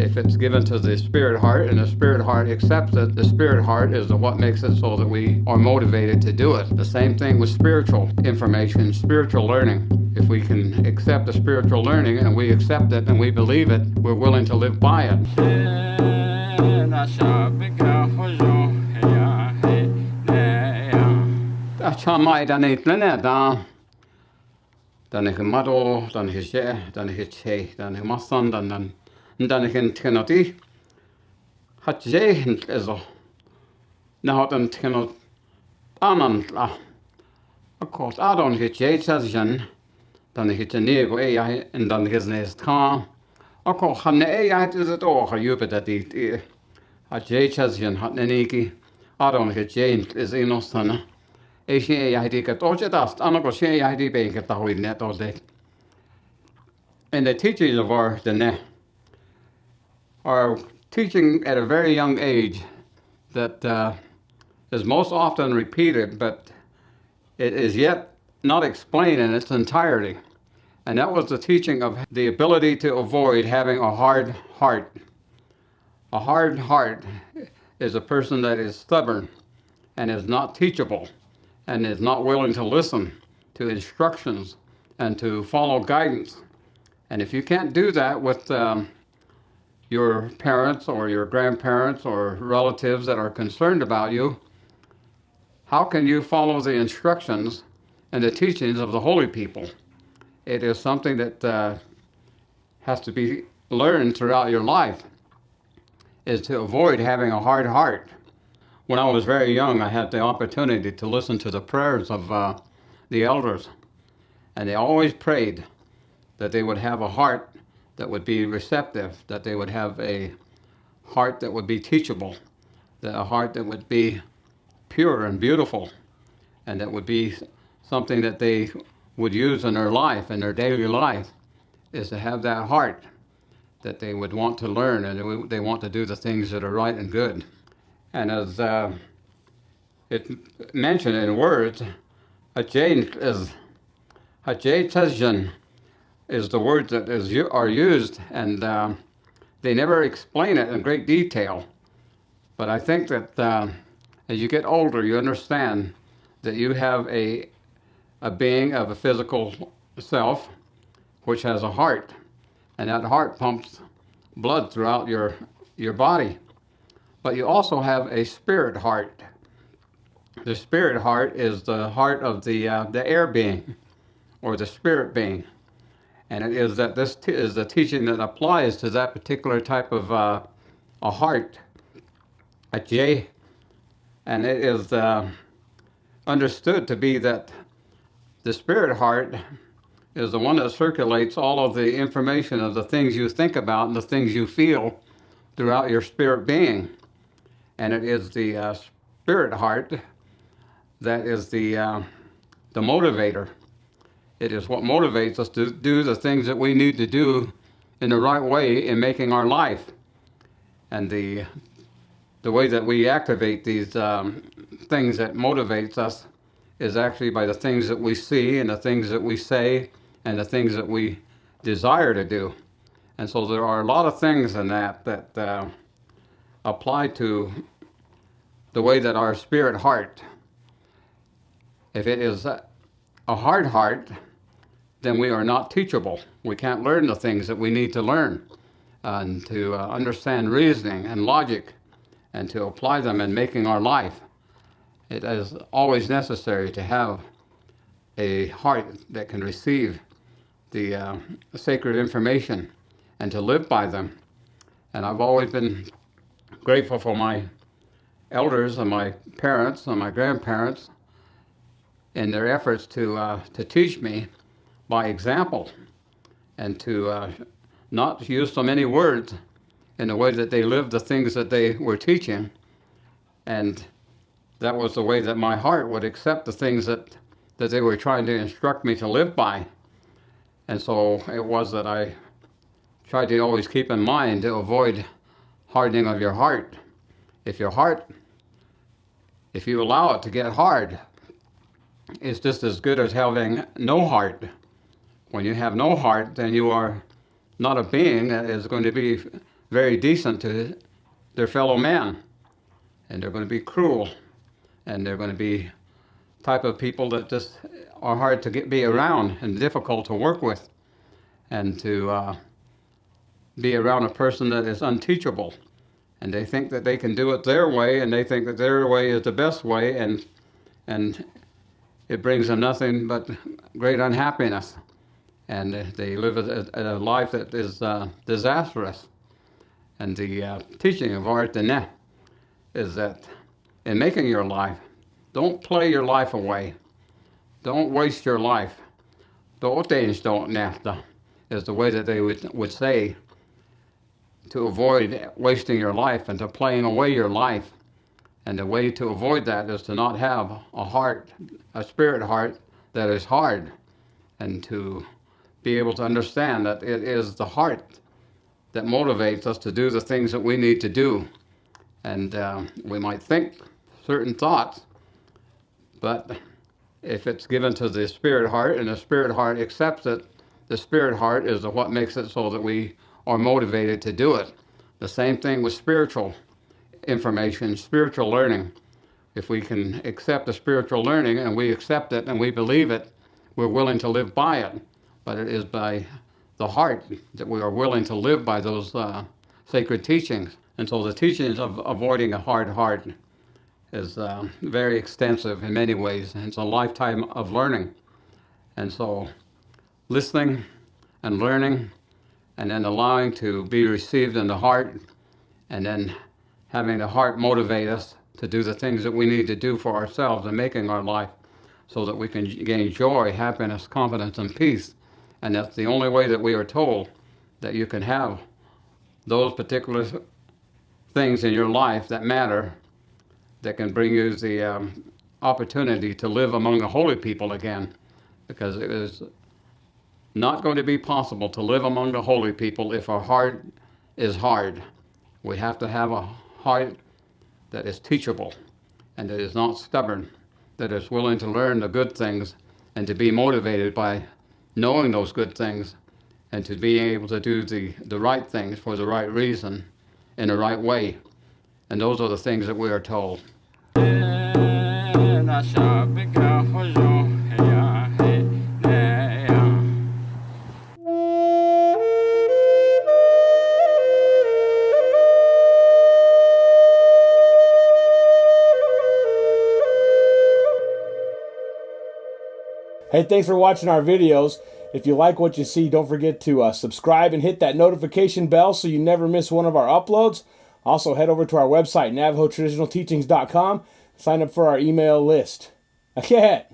if it's given to the spirit heart and the spirit heart accepts it, the spirit heart is what makes it so that we are motivated to do it. The same thing with spiritual information, spiritual learning. If we can accept the spiritual learning and we accept it and we believe it, we're willing to live by it. Chamai dani tlene da dani mado dani je dani che dani masan dani kenoti hat je ezo na hat en kenot anantla of course I don't hit je session dani hit nego ei en dani gesnes ka of course han ei hat is it all jube dat die hat je session hat neniki I don't hit je is inosana ei se ei ka toje dast anako se ei be ka tahuin net all day. And the teachings of our Dene are teaching at a very young age that is most often repeated, but it is yet not explained in its entirety. And that was the teaching of the ability to avoid having a hard heart. A hard heart is a person that is stubborn and is not teachable and is not willing to listen to instructions and to follow guidance. And if you can't do that with your parents or your grandparents or relatives that are concerned about you, how can you follow the instructions and the teachings of the holy people? It is something that has to be learned throughout your life, is to avoid having a hard heart. When I was very young, I had the opportunity to listen to the prayers of the elders, and they always prayed that they would have a heart that would be receptive, that they would have a heart that would be teachable, a heart that would be pure and beautiful, and that would be something that they would use in their life, in their daily life, is to have that heart that they would want to learn and they want to do the things that are right and good. And as it mentioned in words, Hajj Tezjan is the word that are used, and they never explain it in great detail. But I think that as you get older, you understand that you have a being of a physical self, which has a heart, and that heart pumps blood throughout your body. But you also have a spirit heart. The spirit heart is the heart of the air being, or the spirit being. And it is that this is the teaching that applies to that particular type of a heart, a J. And it is understood to be that the spirit heart is the one that circulates all of the information of the things you think about and the things you feel throughout your spirit being. And it is the spirit heart that is the motivator. It is what motivates us to do the things that we need to do in the right way in making our life. And the way that we activate these things that motivates us is actually by the things that we see and the things that we say and the things that we desire to do. And so there are a lot of things in that apply to the way that our spirit heart, if it is a hard heart, then we are not teachable. We can't learn the things that we need to learn and to understand reasoning and logic and to apply them in making our life. It is always necessary to have a heart that can receive the sacred information and to live by them. And I've always been grateful for my elders and my parents and my grandparents in their efforts to teach me by example and to not use so many words in the way that they lived the things that they were teaching. And that was the way that my heart would accept the things that they were trying to instruct me to live by. And so it was that I tried to always keep in mind to avoid hardening of your heart. If your heart, if you allow it to get hard, it's just as good as having no heart. When you have no heart, then you are not a being that is going to be very decent to their fellow man, and they're going to be cruel, and they're going to be type of people that just are hard to be around and difficult to work with, and to be around a person that is unteachable, and they think that they can do it their way, and they think that their way is the best way, and it brings them nothing but great unhappiness, and they live a life that is disastrous. And the teaching of Art Denet is that in making your life, don't play your life away. Don't waste your life. Don't nästa is the way that they would say to avoid wasting your life and to playing away your life. And the way to avoid that is to not have a heart, a spirit heart that is hard, and to be able to understand that it is the heart that motivates us to do the things that we need to do. And we might think certain thoughts, but if it's given to the spirit heart and the spirit heart accepts it, the spirit heart is what makes it so that we are motivated to do it. The same thing with spiritual information, spiritual learning. If we can accept the spiritual learning and we accept it and we believe it, we're willing to live by it. But it is by the heart that we are willing to live by those sacred teachings. And so the teachings of avoiding a hard heart is very extensive in many ways. It's a lifetime of learning. And so listening and learning, and then allowing to be received in the heart, and then having the heart motivate us to do the things that we need to do for ourselves and making our life so that we can gain joy, happiness, confidence, and peace. And that's the only way that we are told that you can have those particular things in your life that matter, that can bring you the opportunity to live among the holy people again. Because it is not going to be possible to live among the holy people if our heart is hard. We have to have a heart that is teachable and that is not stubborn, that is willing to learn the good things and to be motivated by knowing those good things, and to be able to do the right things for the right reason in the right way. And those are the things that we are told. Hey, thanks for watching our videos. If you like what you see, don't forget to subscribe and hit that notification bell so you never miss one of our uploads. Also, head over to our website, NavajoTraditionalTeachings.com. Sign up for our email list. Okay.